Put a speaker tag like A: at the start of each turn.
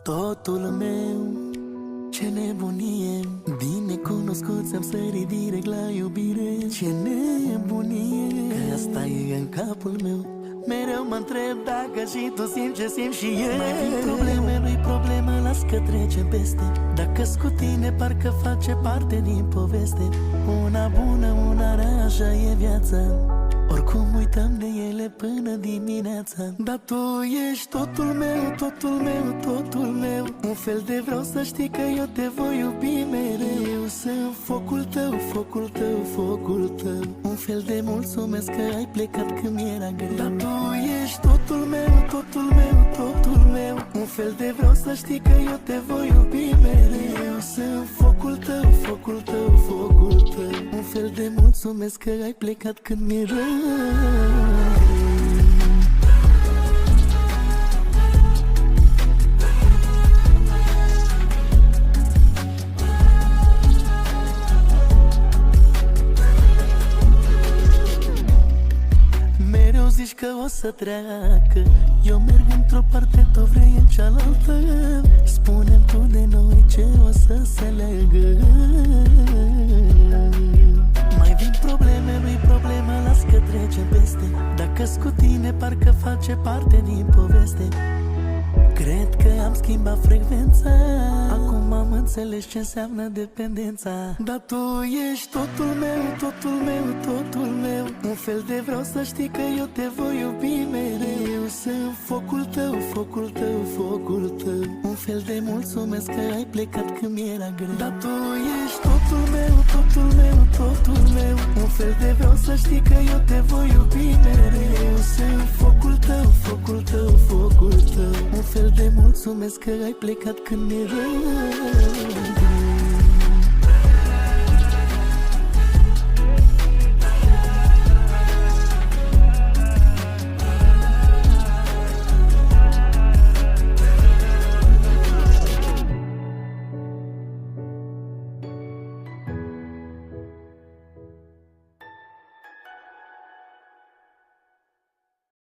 A: Totul meu, ce nebunie, bine cunoscut, ți-am sărit direct la iubire. Ce nebunie, că asta e în capul meu. Mereu mă întreb dacă și tu simți ce simt și eu. Mai vin probleme, nu-i problemă, las că trecem peste. Dacă-s cu tine, parcă face parte din poveste. Una bună, una rea, așa e viața. Oricum uităm de ele până dimineața. Dar tu ești totul meu, totul meu, totul meu. Un fel de vreau să știi că eu te voi iubi mereu. Sunt focul tău, focul tău, focul tău. Un fel de mulțumesc că ai plecat când mi-era greu. Dar tu ești totul meu, totul meu, totul meu. Un fel de vreau să știi că eu te voi iubi mereu. Sunt focul tău, focul tău, focul tău. Un fel de mulțumesc că ai plecat când mi-e rău. Mereu zici că o să treacă, eu merg într-o parte, tu vrei în cealaltă. Spune-mi tu de noi ce o să se leagă. Mai vin probleme, nu-i problemă, las că trecem peste. Dacă-s cu tine, parcă face parte din poveste. Cred că am schimbat frecvența, acum am înțeles ce înseamnă dependența. Dar tu ești totul meu, totul meu, totul meu. Un fel de vreau să știi că eu te voi iubi mereu. Sunt focul tău, focul tău, focul tău. Un fel de mulțumesc că ai plecat când mi-era greu. Dar tu ești totul meu, totul meu, totul meu. Un fel de vreau să știi că eu te voi iubi mereu. Sunt focul tău, focul tău, focul tău. Un fel de mulțumesc că ai plecat când mi-e rău.